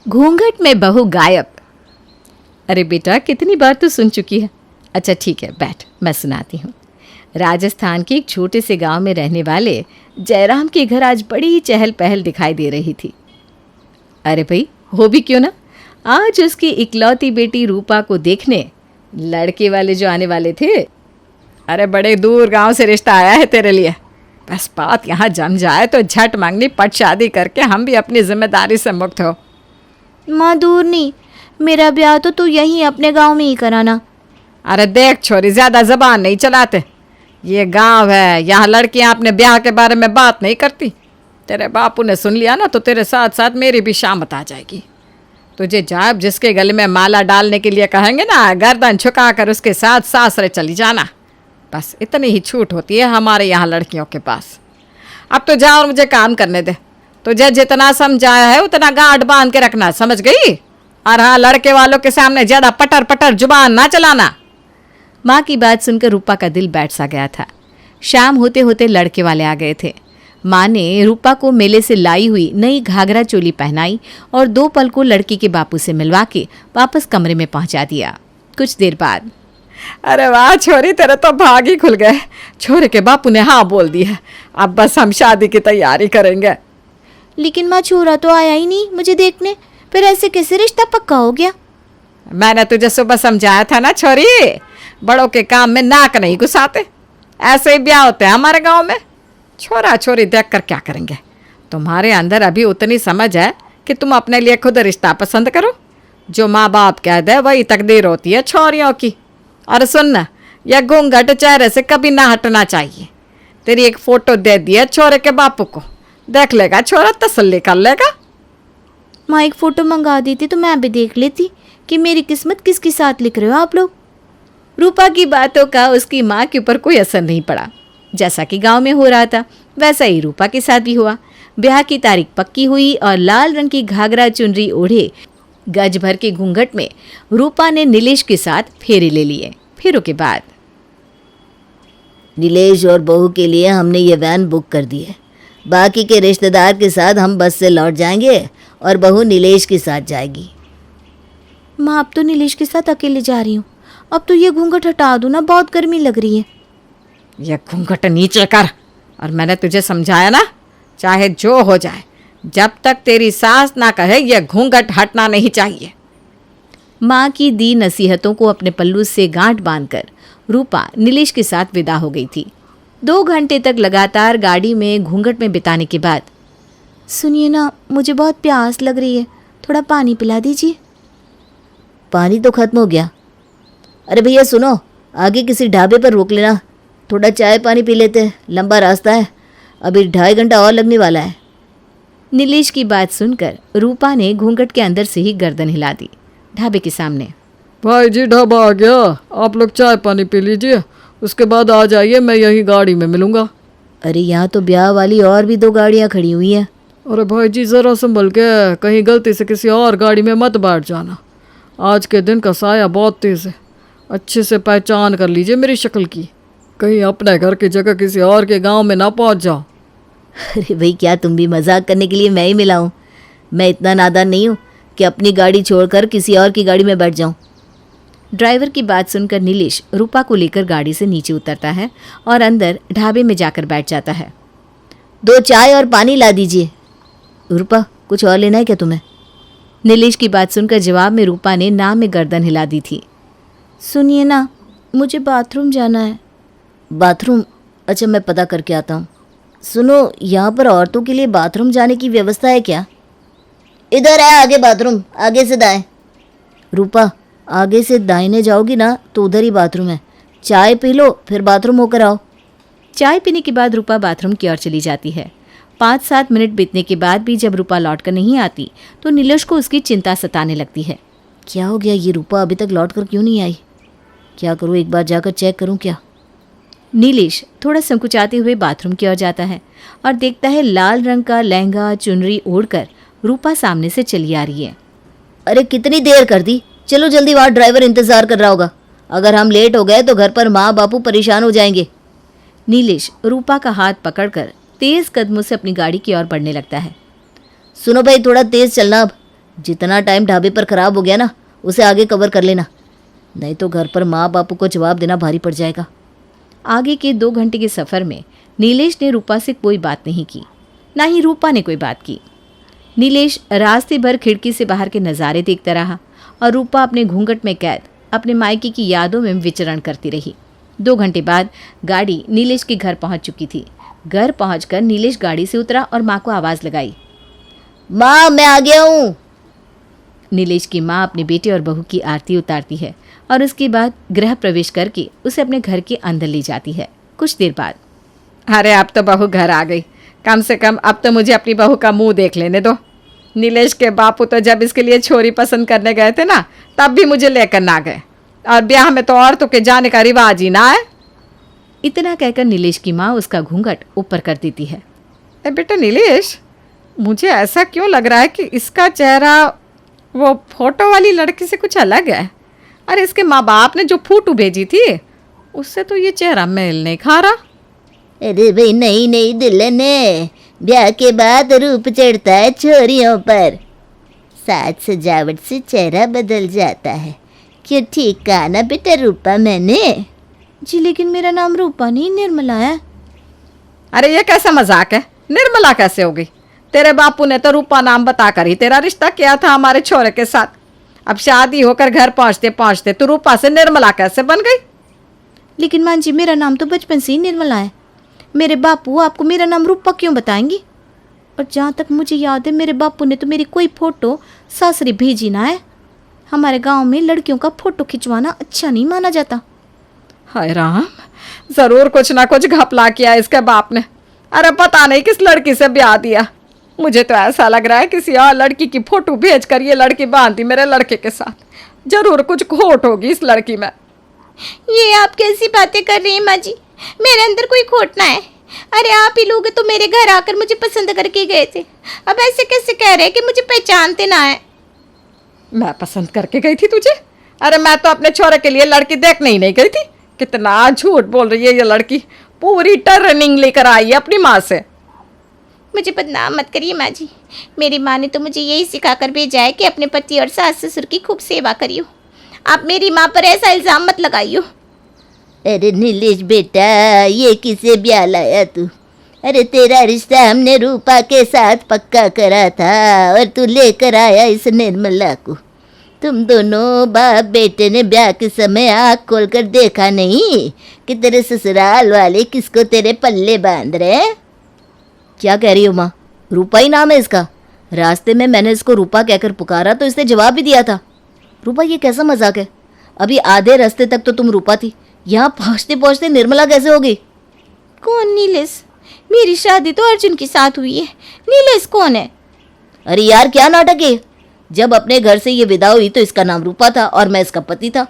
घूंघट में बहू गायब। अरे बेटा, कितनी बार तो सुन चुकी है। अच्छा ठीक है, बैठ, मैं सुनाती हूँ। राजस्थान के एक छोटे से गांव में रहने वाले जयराम के घर आज बड़ी चहल पहल दिखाई दे रही थी। अरे भाई, हो भी क्यों ना, आज उसकी इकलौती बेटी रूपा को देखने लड़के वाले जो आने वाले थे। अरे बड़े दूर गांव से रिश्ता आया है तेरे लिए, बस बात यहाँ जम जाए तो झट मांगनी पट शादी करके हम भी अपनी जिम्मेदारी से मुक्त हो। माँ दूर नहीं, मेरा ब्याह तो तू यहीं अपने गांव में ही कराना। अरे देख छोरी, ज़्यादा ज़बान नहीं चलाते, ये गांव है, यहाँ लड़कियाँ अपने ब्याह के बारे में बात नहीं करती। तेरे बापू ने सुन लिया ना तो तेरे साथ साथ मेरी भी शामत आ जाएगी। तुझे जब जिसके गले में माला डालने के लिए कहेंगे ना, गर्दन झुका कर उसके साथ सासरे चली जाना। बस इतनी ही छूट होती है हमारे यहाँ लड़कियों के पास। अब तो जा और मुझे काम करने दे। तुझे जितना समझाया है उतना गांठ बांध के रखना, समझ गई? और हाँ, लड़के वालों के सामने ज़्यादा पटर पटर जुबान ना चलाना। माँ की बात सुनकर रूपा का दिल बैठ सा गया था। शाम होते होते लड़के वाले आ गए थे। माँ ने रूपा को मेले से लाई हुई नई घाघरा चोली पहनाई और 2 पल को लड़की के बापू से मिलवा के वापस कमरे में पहुंचा दिया। कुछ देर बाद, अरे वाह छोरी, तेरे तो भाग ही खुल गए। छोरे के बापू ने हाँ बोल दी है, अब बस हम शादी की तैयारी करेंगे। लेकिन माँ, छोरा तो आया ही नहीं मुझे देखने, फिर ऐसे कैसे रिश्ता पक्का हो गया? मैंने तुझे सुबह समझाया था ना छोरी, बड़ों के काम में नाक नहीं घुसाते। ऐसे ही ब्याह होते हैं हमारे गांव में। छोरा छोरी देख कर क्या करेंगे? तुम्हारे अंदर अभी उतनी समझ है कि तुम अपने लिए खुद रिश्ता पसंद करो। जो माँ बाप कह दे वही तकदीर होती है छोरियों की। और सुन, यह घूंघट चेहरे से कभी ना हटना चाहिए। तेरी एक फ़ोटो दे दी है छोरे के बापू को, देख लेगा छोरा, तसल्ली कर लेगा। माँ, एक फ़ोटो मंगा देती तो मैं भी देख लेती कि मेरी किस्मत किसके साथ लिख रहे हो आप लोग। रूपा की बातों का उसकी माँ के ऊपर कोई असर नहीं पड़ा। जैसा कि गांव में हो रहा था वैसा ही रूपा के साथ भी हुआ। ब्याह की तारीख पक्की हुई और लाल रंग की घाघरा चुनरी ओढ़े गज भर के घूंघट में रूपा ने नीलेश के साथ फेरे ले लिए। फेरों के बाद, नीलेश और बहू के लिए हमने ये वैन बुक कर दी है। बाकी के रिश्तेदार के साथ हम बस से लौट जाएंगे और बहू नीलेश के साथ जाएगी। माँ, अब तो नीलेश के साथ अकेले जा रही हूँ। अब तो ये घूंघट हटा दो ना, बहुत गर्मी लग रही है। यह घूंघट नीचे कर। और मैंने तुझे समझाया ना, चाहे जो हो जाए, जब तक तेरी सास ना कहे यह घूंघट हटना नहीं चाहिए। माँ की दी नसीहतों को अपने पल्लू से गांठ बांधकर रूपा नीलेश के साथ विदा हो गई थी। 2 घंटे तक लगातार गाड़ी में घूंघट में बिताने के बाद, सुनिए ना, मुझे बहुत प्यास लग रही है, थोड़ा पानी पिला दीजिए। पानी तो खत्म हो गया। अरे भैया सुनो, आगे किसी ढाबे पर रोक लेना, थोड़ा चाय पानी पी लेते हैं, लंबा रास्ता है, अभी 2.5 घंटा और लगने वाला है। नीलेश की बात सुनकर रूपा ने घूंघट के अंदर से ही गर्दन हिला दी। ढाबे के सामने, भाई जी ढाबा आ गया, आप लोग चाय पानी पी लीजिए, उसके बाद आ जाइए, मैं यही गाड़ी में मिलूंगा। अरे यहाँ तो ब्याह वाली और भी 2 गाड़ियाँ खड़ी हुई हैं। अरे भाई जी ज़रा संभल के, कहीं गलती से किसी और गाड़ी में मत बैठ जाना। आज के दिन का साया बहुत तेज़ है, अच्छे से पहचान कर लीजिए मेरी शक्ल की, कहीं अपने घर की जगह किसी और के गांव में ना पहुंच जाओ। अरे भाई, क्या तुम भी मजाक करने के लिए मैं ही मिला हूँ? मैं इतना नादान नहीं हूँ कि अपनी गाड़ी छोड़कर किसी और की गाड़ी में बैठ जाऊँ। ड्राइवर की बात सुनकर नीलेश रूपा को लेकर गाड़ी से नीचे उतरता है और अंदर ढाबे में जाकर बैठ जाता है। 2 चाय और पानी ला दीजिए। रूपा, कुछ और लेना है क्या तुम्हें? नीलेश की बात सुनकर जवाब में रूपा ने ना में गर्दन हिला दी थी। सुनिए ना, मुझे बाथरूम जाना है। बाथरूम? अच्छा, मैं पता करके आता हूँ। सुनो, यहाँ पर औरतों के लिए बाथरूम जाने की व्यवस्था है क्या? इधर है आगे बाथरूम, आगे से दाएं। रूपा, आगे से दाहिने जाओगी ना तो उधर ही बाथरूम है, चाय पी लो फिर बाथरूम होकर आओ। चाय पीने के बाद रूपा बाथरूम की ओर चली जाती है। 5-7 मिनट बीतने के बाद भी जब रूपा लौट कर नहीं आती तो नीलेश को उसकी चिंता सताने लगती है। क्या हो गया, ये रूपा अभी तक लौट कर क्यों नहीं आई? क्या करूँ, एक बार जाकर चेक करूँ क्या? नीलेश थोड़ा संकुचाते हुए बाथरूम की ओर जाता है और देखता है लाल रंग का लहंगा चुनरी ओढ़कर रूपा सामने से चली आ रही है। अरे कितनी देर कर दी, चलो जल्दी, वहाँ ड्राइवर इंतज़ार कर रहा होगा। अगर हम लेट हो गए तो घर पर माँ बापू परेशान हो जाएंगे। नीलेश रूपा का हाथ पकड़कर तेज कदमों से अपनी गाड़ी की ओर बढ़ने लगता है। सुनो भाई, थोड़ा तेज़ चलना, अब जितना टाइम ढाबे पर खराब हो गया ना, उसे आगे कवर कर लेना, नहीं तो घर पर माँ बापू को जवाब देना भारी पड़ जाएगा। आगे के 2 घंटे के सफ़र में नीलेश ने रूपा से कोई बात नहीं की, ना ही रूपा ने कोई बात की। नीलेश रास्ते भर खिड़की से बाहर के नज़ारे देखता रहा और रूपा अपने घूंघट में कैद अपने मायके की यादों में विचरण करती रही। 2 घंटे बाद गाड़ी नीलेश के घर पहुंच चुकी थी। घर पहुंचकर नीलेश गाड़ी से उतरा और माँ को आवाज़ लगाई। माँ, मैं आ गया हूँ। नीलेश की माँ अपने बेटे और बहू की आरती उतारती है और उसके बाद गृह प्रवेश करके उसे अपने घर के अंदर ले जाती है। कुछ देर बाद, अरे अब तो बहू घर आ गई, कम से कम अब तो मुझे अपनी बहू का मुंह देख लेने दो। नीलेश के बापू तो जब इसके लिए छोरी पसंद करने गए थे ना, तब भी मुझे लेकर ना गए, और ब्याह में तो औरतों के जाने का रिवाज ही ना है। इतना कहकर नीलेश की माँ उसका घूंघट ऊपर कर देती है। बेटा नीलेश, मुझे ऐसा क्यों लग रहा है कि इसका चेहरा वो फोटो वाली लड़की से कुछ अलग है। अरे इसके माँ बाप ने जो फोटो भेजी थी उससे तो ये चेहरा मेल नहीं खा रहा। अरे भाई, नई नई दुल्हन है, ब्याह के बाद रूप चढ़ता है छोरियों पर, साज सजावट से चेहरा बदल जाता है। क्यों, ठीक कहा ना बेटा रूपा मैंने? जी लेकिन मेरा नाम रूपा नहीं, निर्मला है। अरे ये कैसा मजाक है, निर्मला कैसे होगी? तेरे बापू ने तो रूपा नाम बताकर ही तेरा रिश्ता किया था हमारे छोरे के साथ। अब शादी होकर घर पहुंचते पहुंचते तू रूपा से निर्मला कैसे बन गई? लेकिन मां जी, मेरा नाम तो बचपन से ही निर्मला है। मेरे बापू आपको मेरा नाम रूपा क्यों बताएंगी? और जहाँ तक मुझे याद है, मेरे बापू ने तो मेरी कोई फ़ोटो सासरी भेजी ना है। हमारे गांव में लड़कियों का फ़ोटो खिंचवाना अच्छा नहीं माना जाता। हाय राम, जरूर कुछ ना कुछ घपला किया इसके बाप ने। अरे पता नहीं किस लड़की से ब्याह दिया। मुझे तो ऐसा लग रहा है किसी और लड़की की फोटो भेजकर ये लड़की बांधी मेरे लड़के के साथ। जरूर कुछ खोट होगी इस लड़की में। ये आप कैसी बातें कर रही हैं माँ जी? मेरे अंदर कोई खोट ना है। अरे आप ही लोग तो मेरे घर आकर मुझे पसंद करके गए थे, अब ऐसे कैसे कह रहे हैं कि मुझे पहचानते ना है? मैं पसंद करके गई थी तुझे? अरे मैं तो अपने छोरे के लिए लड़की देखने ही नहीं गई थी। कितना झूठ बोल रही है ये लड़की, पूरी टर्निंग लेकर आई है अपनी माँ से। मुझे बदनाम मत करिए माँ जी। मेरी माँ ने तो मुझे यही सिखाकर भेजा है कि अपने पति और सास ससुर की खूब सेवा करियो। आप मेरी माँ पर ऐसा इल्ज़ाम मत लगाइयो। अरे नीलेश बेटा, ये किसे ब्याह लाया तू? अरे तेरा रिश्ता हमने रूपा के साथ पक्का करा था और तू लेकर आया इस निर्मला को। तुम दोनों बाप बेटे ने ब्याह के समय आँख खोलकर देखा नहीं कि तेरे ससुराल वाले किसको तेरे पल्ले बांध रहे हैं? क्या कह रही हो माँ? रूपा ही नाम है इसका। रास्ते में मैंने इसको रूपा कहकर पुकारा तो इसने जवाब भी दिया था। रूपा, ये कैसा मजाक है? अभी आधे रास्ते तक तो तुम रूपा थी, यहाँ पहुँचते पहुँचते निर्मला कैसे हो गई? कौन नीलेश? मेरी शादी तो अर्जुन के साथ हुई है, नीलेश कौन है? अरे यार, क्या नाटक है? जब अपने घर से ये विदा हुई तो इसका नाम रूपा था और मैं इसका पति था।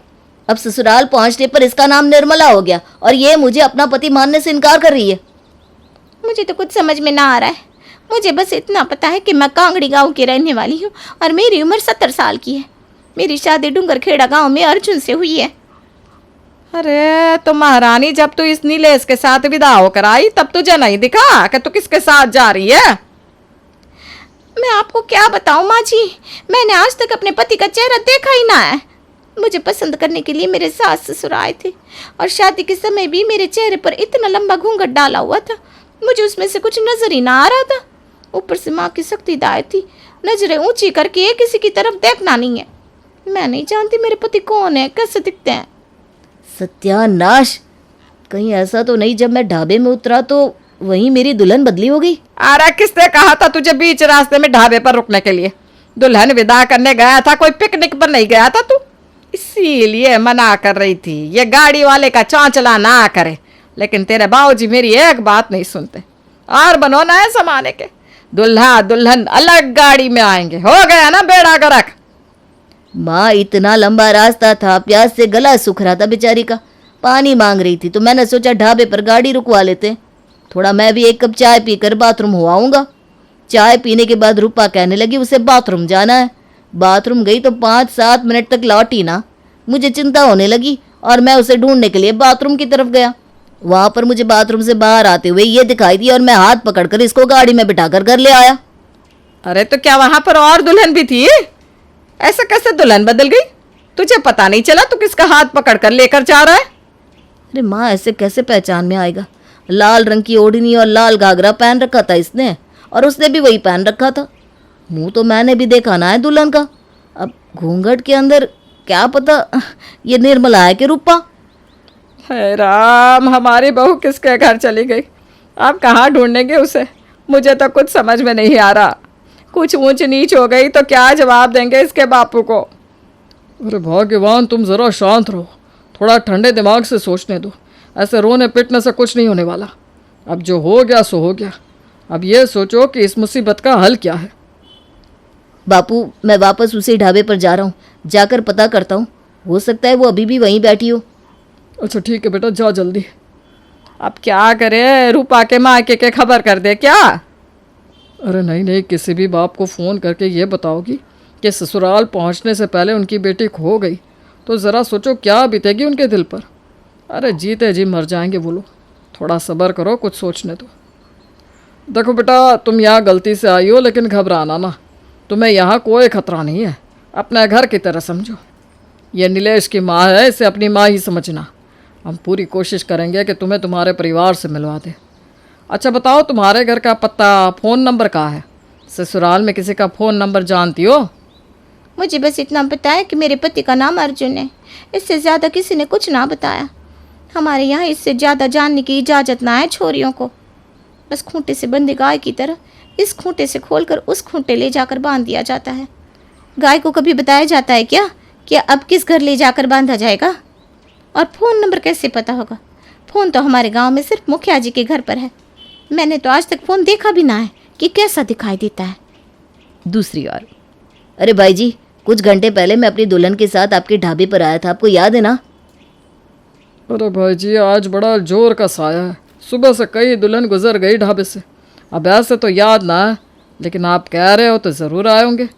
अब ससुराल पहुँचने पर इसका नाम निर्मला हो गया और ये मुझे अपना पति मानने से इनकार कर रही है। मुझे तो कुछ समझ में ना आ रहा है। मुझे बस इतना पता है कि मैं कांगड़ी गांव की रहने वाली हूँ और मेरी उम्र 70 साल की है। मेरी शादी डूंगरखेड़ा गांव में अर्जुन से हुई है। अरे तो महारानी, जब तू इस नीलेश के साथ विदा होकर आई तब तुझे नहीं दिखा कि तू किसके साथ जा रही है? मैं आपको क्या बताऊं माँ जी, मैंने आज तक अपने पति का चेहरा देखा ही ना है। मुझे पसंद करने के लिए मेरे सास ससुर आए थे और शादी के समय भी मेरे चेहरे पर इतना लंबा घूंघट डाला हुआ था, मुझे उसमें से कुछ नजर ही ना आ रहा था। ऊपर से माँ की सख्त हिदायत थी, नजरें ऊंची करके किसी की तरफ देखना नहीं है। मैं नहीं जानती मेरे पति कौन है, कैसे दिखते हैं। सत्यानाश, कहीं ऐसा तो नहीं जब मैं ढाबे में उतरा तो वहीं मेरी दुल्हन बदली हो गई? अरे किसने कहा था तुझे बीच रास्ते में ढाबे पर रुकने के लिए? दुल्हन विदा करने गया था, कोई पिकनिक पर नहीं गया था तू। इसीलिए मना कर रही थी ये गाड़ी वाले का चांचला ना करे, लेकिन तेरे बाबूजी मेरी एक बात नहीं सुनते और बनो नए जमाने के। दुल्हा दुल्हन अलग गाड़ी में आएंगे, हो गया ना बेड़ा गर्क। माँ, इतना लंबा रास्ता था, प्यास से गला सूख रहा था बेचारी का, पानी मांग रही थी, तो मैंने सोचा ढाबे पर गाड़ी रुकवा लेते, थोड़ा मैं भी एक कप चाय पीकर बाथरूम हो आऊँगा। चाय पीने के बाद रूपा कहने लगी उसे बाथरूम जाना है। बाथरूम गई तो 5-7 मिनट तक लौटी ना। मुझे चिंता होने लगी और मैं उसे ढूंढने के लिए बाथरूम की तरफ गया। वहाँ पर मुझे बाथरूम से बाहर आते हुए ये दिखाई दी और मैं हाथ पकड़कर इसको गाड़ी में बिठाकर घर ले आया। अरे तो क्या वहां पर और दुल्हन भी थी? ऐसे कैसे दुल्हन बदल गई? तुझे पता नहीं चला तू किसका हाथ पकड़ कर लेकर जा रहा है? अरे माँ, ऐसे कैसे पहचान में आएगा? लाल रंग की ओढ़नी और लाल घाघरा पहन रखा था इसने, और उसने भी वही पहन रखा था। मुंह तो मैंने भी देखा ना है दुल्हन का। अब घूंघट के अंदर क्या पता ये निर्मला है कि रूपा। हे राम, हमारी बहू किसके घर चली गई? अब कहाँ ढूंढेंगे उसे? मुझे तो कुछ समझ में नहीं आ रहा। कुछ ऊंच नीच हो गई तो क्या जवाब देंगे इसके बापू को? अरे भाग्यवान, तुम ज़रा शांत रहो, थोड़ा ठंडे दिमाग से सोचने दो। ऐसे रोने पिटने से कुछ नहीं होने वाला। अब जो हो गया सो हो गया। अब ये सोचो कि इस मुसीबत का हल क्या है। बापू, मैं वापस उसी ढाबे पर जा रहा हूँ, जाकर पता करता हूँ। हो सकता है वो अभी भी वहीं बैठी हो। अच्छा ठीक है बेटा, जा जल्दी। अब क्या करे? रूपा के मायके के खबर कर दे क्या? अरे नहीं नहीं, किसी भी बाप को फ़ोन करके ये बताओगी कि ससुराल पहुंचने से पहले उनकी बेटी खो गई, तो ज़रा सोचो क्या बीतेगी उनके दिल पर। अरे जीते जी मर जाएंगे वो लोग। थोड़ा सब्र करो, कुछ सोचने दो। देखो बेटा, तुम यहाँ गलती से आई हो, लेकिन घबराना ना। तुम्हें यहाँ कोई खतरा नहीं है। अपने घर की तरह समझो। ये नीलेश की माँ है, इसे अपनी माँ ही समझना। हम पूरी कोशिश करेंगे कि तुम्हें तुम्हारे परिवार से मिलवा दें। अच्छा बताओ, तुम्हारे घर का पता, फ़ोन नंबर कहाँ है? ससुराल में किसी का फ़ोन नंबर जानती हो? मुझे बस इतना पता है कि मेरे पति का नाम अर्जुन है। इससे ज़्यादा किसी ने कुछ ना बताया। हमारे यहाँ इससे ज़्यादा जानने की इजाज़त ना है छोरियों को। बस खूंटे से बंधी गाय की तरह इस खूंटे से खोलकर उस खूंटे ले जाकर बांध दिया जाता है। गाय को कभी बताया जाता है क्या कि अब किस घर ले जाकर बांधा जाएगा? और फ़ोन नंबर कैसे पता होगा? फ़ोन तो हमारे गांव में सिर्फ मुखिया जी के घर पर है। मैंने तो आज तक फ़ोन देखा भी ना है कि कैसा दिखाई देता है। दूसरी ओर, अरे भाई जी, कुछ घंटे पहले मैं अपनी दुल्हन के साथ आपके ढाबे पर आया था, आपको याद है ना? अरे भाई जी, आज बड़ा जोर का साया है। सुबह से कई दुल्हन गुजर गई ढाबे से। अब ऐसे तो याद ना है, लेकिन आप कह रहे हो तो ज़रूर आए होंगे।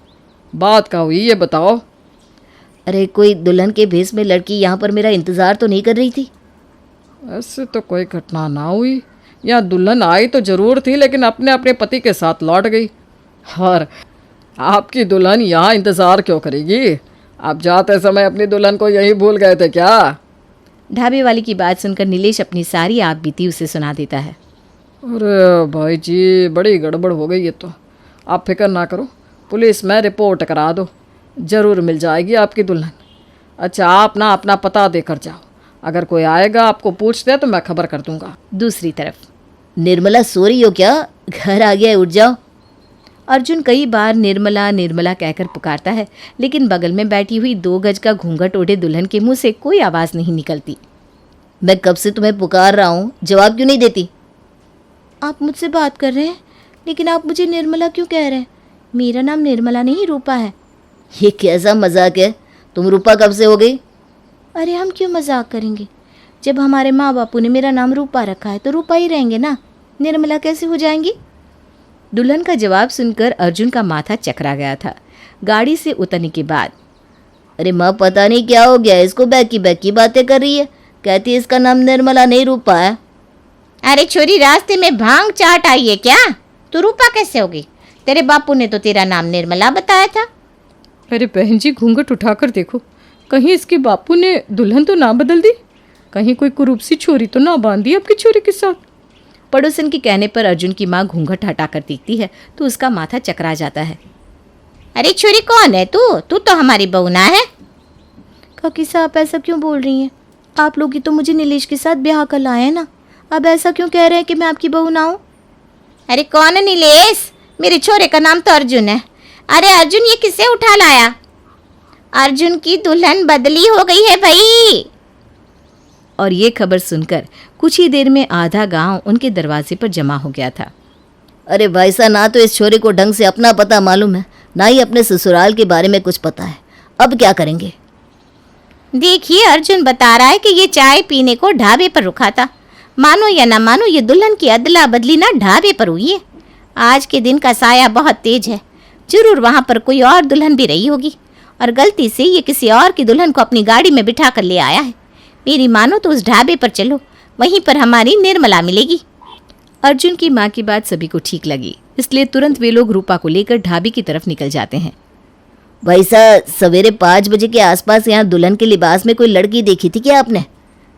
बात क्या हुई ये बताओ। अरे कोई दुल्हन के भेष में लड़की यहाँ पर मेरा इंतज़ार तो नहीं कर रही थी? ऐसे तो कोई घटना ना हुई। यहाँ दुल्हन आई तो ज़रूर थी, लेकिन अपने अपने पति के साथ लौट गई। और आपकी दुल्हन यहाँ इंतज़ार क्यों करेगी? आप जाते समय अपनी दुल्हन को यहीं भूल गए थे क्या? ढाबे वाले की बात सुनकर नीलेश अपनी सारी आप बीती उसे सुना देता है। अरे भाई जी, बड़ी गड़बड़ हो गई ये तो। आप फिक्र ना करो, पुलिस में रिपोर्ट करा दो, ज़रूर मिल जाएगी आपकी दुल्हन। अच्छा, आप ना अपना पता देकर जाओ। अगर कोई आएगा आपको पूछते तो मैं खबर कर दूंगा। दूसरी तरफ, निर्मला सो रही हो क्या? घर आ गया है, उठ जाओ। अर्जुन कई बार निर्मला निर्मला कहकर पुकारता है, लेकिन बगल में बैठी हुई 2 गज का घूंघट ओढ़े दुल्हन के मुंह से कोई आवाज़ नहीं निकलती। मैं कब से तुम्हें पुकार रहा हूँ, जवाब क्यों नहीं देती? आप मुझसे बात कर रहे हैं, लेकिन आप मुझे निर्मला क्यों कह रहे हैं? मेरा नाम निर्मला नहीं, रूपा है। ये कैसा मजाक है? तुम रूपा कब से हो गई? अरे हम क्यों मजाक करेंगे? जब हमारे माँ बापू ने मेरा नाम रूपा रखा है तो रूपा ही रहेंगे ना, निर्मला कैसे हो जाएंगी? दुल्हन का जवाब सुनकर अर्जुन का माथा चकरा गया था। गाड़ी से उतरने के बाद, अरे माँ, पता नहीं क्या हो गया, इसको बैकी बातें कर रही है। कहती है इसका नाम निर्मला नहीं रूपा है। अरे छोरी, रास्ते में भांग चाट आई है क्या? तू रूपा कैसे होगी? तेरे बापू ने तो तेरा नाम निर्मला बताया था। अरे बहन जी, घूंघट उठाकर देखो, कहीं इसके बापू ने दुल्हन तो ना बदल दी? कहीं कोई कुरूपसी छोरी तो ना बांध दी आपकी छोरी के साथ? पड़ोसन के कहने पर अर्जुन की माँ घूंघट हटाकर देखती है तो उसका माथा चकरा जाता है। अरे छोरी, कौन है तू? तू तो हमारी बहू ना है। काकी साहब, ऐसा क्यों बोल रही हैं? आप लोग ही तो मुझे नीलेश के साथ ब्याह कर लाए हैं ना, अब ऐसा क्यों कह रहे हैं कि मैं आपकी बहू ना हूँ? अरे कौन है नीलेश? मेरे छोरे का नाम तो अर्जुन है। अरे अर्जुन, ये किसे उठा लाया? अर्जुन की दुल्हन बदली हो गई है भाई। और ये खबर सुनकर कुछ ही देर में आधा गांव उनके दरवाजे पर जमा हो गया था। अरे भाई साहब, ना तो इस छोरी को ढंग से अपना पता मालूम है, ना ही अपने ससुराल के बारे में कुछ पता है। अब क्या करेंगे? देखिए, अर्जुन बता रहा है कि ये चाय पीने को ढाबे पर रुका था। मानो या ना मानो, ये दुल्हन की अदला बदली ना ढाबे पर हुई है। आज के दिन का साया बहुत तेज है, जरूर वहाँ पर कोई और दुल्हन भी रही होगी और गलती से ये किसी और की दुल्हन को अपनी गाड़ी में बिठा कर ले आया है। मेरी मानो तो उस ढाबे पर चलो, वहीं पर हमारी निर्मला मिलेगी। अर्जुन की माँ की बात सभी को ठीक लगी, इसलिए तुरंत वे लोग रूपा को लेकर ढाबे की तरफ निकल जाते हैं। भाई साहब, सवेरे 5 बजे के आसपास यहाँ दुल्हन के लिबास में कोई लड़की देखी थी क्या आपने?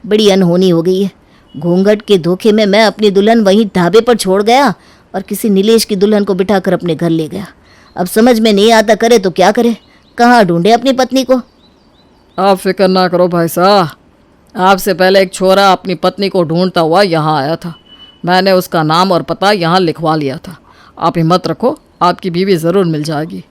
बड़ी अनहोनी हो गई है। घूंघट के धोखे में मैं अपनी दुल्हन वहीं ढाबे पर छोड़ गया और किसी नीलेश की दुल्हन को बिठाकर अपने घर ले गया। अब समझ में नहीं आता, करे तो क्या करे, कहाँ ढूंढे अपनी पत्नी को। आप फिक्र ना करो भाई साहब, आपसे पहले एक छोरा अपनी पत्नी को ढूंढता हुआ यहाँ आया था। मैंने उसका नाम और पता यहाँ लिखवा लिया था। आप हिम्मत रखो, आपकी बीवी ज़रूर मिल जाएगी।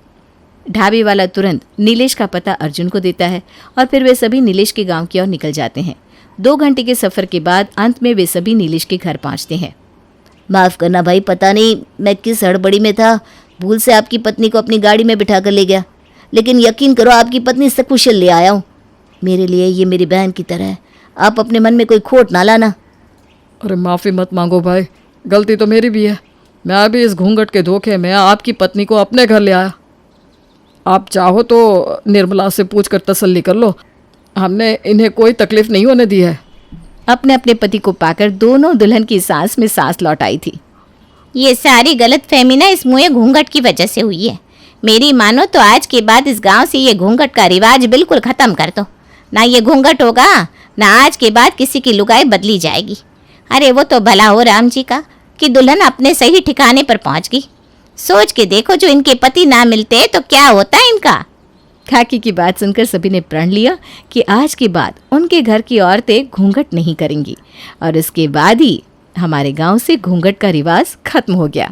ढाबे वाला तुरंत नीलेश का पता अर्जुन को देता है और फिर वे सभी नीलेश के गांव की ओर निकल जाते हैं। 2 घंटे के सफ़र के बाद अंत में वे सभी नीलेश के घर पहुंचते हैं। माफ़ करना भाई, पता नहीं मैं किस हड़बड़ी में था, भूल से आपकी पत्नी को अपनी गाड़ी में बिठा कर ले गया। लेकिन यकीन करो, आपकी पत्नी सकुशल ले आया हूँ। मेरे लिए ये मेरी बहन की तरह है, आप अपने मन में कोई खोट ना लाना। अरे माफ़ी मत मांगो भाई, गलती तो मेरी भी है। मैं भी इस घूंघट के धोखे में आपकी पत्नी को अपने घर ले आया। आप चाहो तो निर्मला से पूछकर तसल्ली कर लो, हमने इन्हें कोई तकलीफ नहीं होने दी है। अपने अपने पति को पाकर दोनों दुल्हन की सांस में सांस लौटाई थी। ये सारी गलत फहमी ना इस मुँह घूंघट की वजह से हुई है। मेरी मानो तो आज के बाद इस गांव से ये घूंघट का रिवाज बिल्कुल ख़त्म कर दो। ना ये घूंघट होगा, ना आज के बाद किसी की लुगाई बदली जाएगी। अरे वो तो भला हो राम जी का कि दुल्हन अपने सही ठिकाने पर पहुंच गई। सोच के देखो, जो इनके पति ना मिलते तो क्या होता इनका। काकी की बात सुनकर सभी ने प्रण लिया कि आज के बाद उनके घर की औरतें घूंघट नहीं करेंगी और इसके बाद ही हमारे गांव से घूंघट का रिवाज खत्म हो गया।